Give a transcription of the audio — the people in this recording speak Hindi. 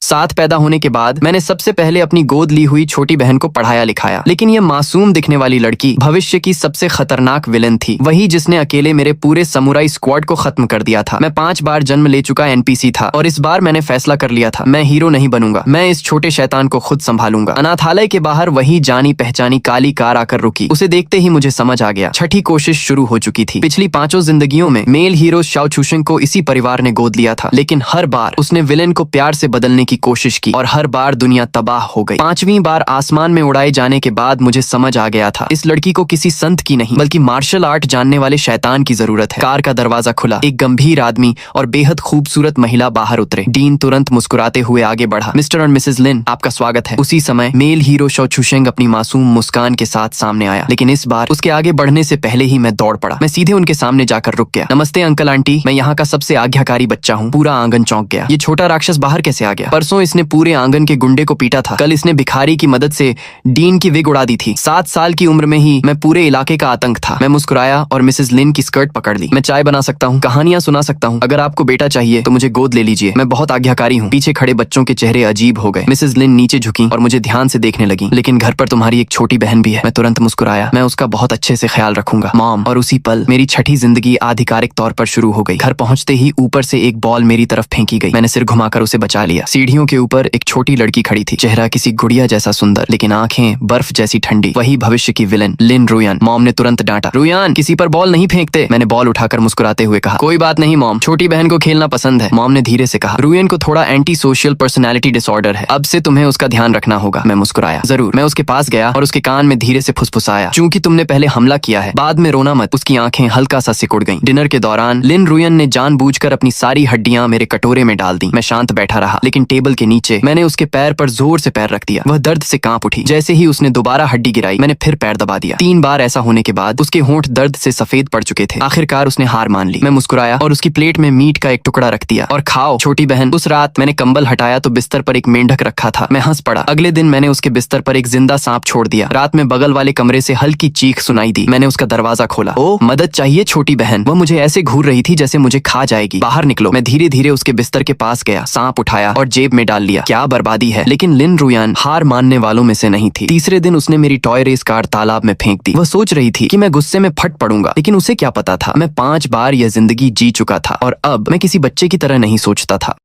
साथ पैदा होने के बाद मैंने सबसे पहले अपनी गोद ली हुई छोटी बहन को पढ़ाया लिखाया, लेकिन ये मासूम दिखने वाली लड़की भविष्य की सबसे खतरनाक विलन थी, वही जिसने अकेले मेरे पूरे समुराई स्क्वाड को खत्म कर दिया था। मैं 5 बार जन्म ले चुका एनपीसी था और इस बार मैंने फैसला कर लिया था, मैं हीरो नहीं बनूंगा, मैं इस छोटे शैतान को खुद संभालूंगा। अनाथालय के बाहर वही जानी पहचानी काली कार आकर रुकी। उसे देखते ही मुझे समझ आ गया, छठी कोशिश शुरू हो चुकी थी। पिछली 5 जिंदगियों में मेल हीरो शाओ चूशेंग को इसी परिवार ने गोद लिया था, लेकिन हर बार उसने विलेन को प्यार से बदलने की कोशिश की और हर बार दुनिया तबाह हो गई। 5वीं बार आसमान में उड़ाए जाने के बाद मुझे समझ आ गया था, इस लड़की को किसी संत की नहीं बल्कि मार्शल आर्ट जानने वाले शैतान की जरूरत है। कार का दरवाजा खुला, एक गंभीर आदमी और बेहद खूबसूरत महिला बाहर उतरे। डीन तुरंत मुस्कुराते हुए आगे बढ़ा। मिस्टर और मिसेज लिन, आपका स्वागत है। उसी समय मेल हीरो शाओ चूशेंग अपनी मासूम मुस्कान के साथ सामने आया, लेकिन इस बार उसके आगे बढ़ने से पहले ही मैं दौड़ पड़ा। मैं सीधे उनके सामने जाकर रुक गया। नमस्ते अंकल आंटी, मैं यहाँ का सबसे आज्ञाकारी बच्चा हूँ। पूरा आंगन चौंक गया। ये छोटा राक्षस बाहर कैसे आ गया? परसों इसने पूरे आंगन के गुंडे को पीटा था, कल इसने भिखारी की मदद से डीन की विग उड़ा दी थी। 7 साल की उम्र में ही मैं पूरे इलाके का आतंक था। मैं मुस्कुराया और मिसेज लिन की स्कर्ट पकड़ ली। मैं चाय बना सकता हूँ, कहानियां सुना सकता हूँ, अगर आपको बेटा चाहिए तो मुझे गोद ले लीजिए, मैं बहुत आज्ञाकारी हूँ। पीछे खड़े बच्चों के चेहरे अजीब हो गए। मिसेज लिन नीचे झुकी और मुझे ध्यान से देखने लगी। लेकिन घर पर तुम्हारी एक छोटी बहन भी है। मैं तुरंत मुस्कुराया, मैं उसका बहुत अच्छे से ख्याल रखूंगा मॉम। और उसी पल मेरी छठी जिंदगी आधिकारिक तौर पर शुरू हो गई। घर पहुंचते ही ऊपर से एक बॉल मेरी तरफ फेंकी गई। मैंने सिर घुमाकर उसे बचा लिया। सीढ़ियों के ऊपर एक छोटी लड़की खड़ी थी, चेहरा किसी गुड़िया जैसा सुंदर, लेकिन आंखें बर्फ जैसी ठंडी। वही भविष्य की विलेन लिन रुयान। मॉम ने तुरंत डांटा, रुयान किसी पर बॉल नहीं फेंकते। मैंने बॉल उठाकर मुस्कुराते हुए कहा, कोई बात नहीं मॉम, छोटी बहन को खेलना पसंद है। मॉम ने धीरे से कहा, रुयान को थोड़ा एंटी सोशल पर्सनैलिटी डिसऑर्डर है, अब से तुम्हें उसका ध्यान रखना होगा। मैं मुस्कुराया, जरूर। मैं उसके पास गया और उसके कान में धीरे से फुसफुसाया, चूंकि तुमने पहले हमला किया है, बाद में रोना मत। उसकी आंखें हल्का सा सिकुड़ गईं। डिनर के दौरान लिन रुयन ने जानबूझकर अपनी सारी हड्डियां मेरे कटोरे में डाल दी। मैं शांत बैठा रहा, लेकिन टेबल के नीचे मैंने उसके पैर पर जोर से पैर रख दिया। वह दर्द से कांप उठी। जैसे ही उसने दोबारा हड्डी गिराई, मैंने फिर पैर दबा दिया। 3 बार ऐसा होने के बाद उसके होंठ दर्द से सफेद पड़ चुके थे। आखिरकार उसने हार मान ली। मैं मुस्कुराया और उसकी प्लेट में मीट का एक टुकड़ा रख दिया। और खाओ छोटी बहन। उस रात मैंने कंबल हटाया तो बिस्तर पर एक मेंढक रखा था। मैं हंस पड़ा। अगले दिन मैंने उसके बिस्तर पर एक जिंदा सांप छोड़ दिया। रात में बगल वाले कमरे से हल्की चीख सुनाई दी। मैंने उसका दरवाजा खोला। ओ, मदद चाहिए छोटी बहन। वह मुझे ऐसे घूर रही थी जैसे मुझे खा जाएगी। बाहर निकलो। मैं धीरे धीरे उसके बिस्तर के पास गया, सांप उठाया और जेब में डाल लिया। क्या बर्बादी है। लेकिन लिन रुयान हार मानने वालों में से नहीं थी। तीसरे दिन उसने मेरी टॉय रेस कार तालाब में फेंक दी। वह सोच रही थी कि मैं गुस्से में फट पड़ूंगा, लेकिन उसे क्या पता था मैं 5 बार यह जिंदगी जी चुका था और अब मैं किसी बच्चे की तरह नहीं सोचता था।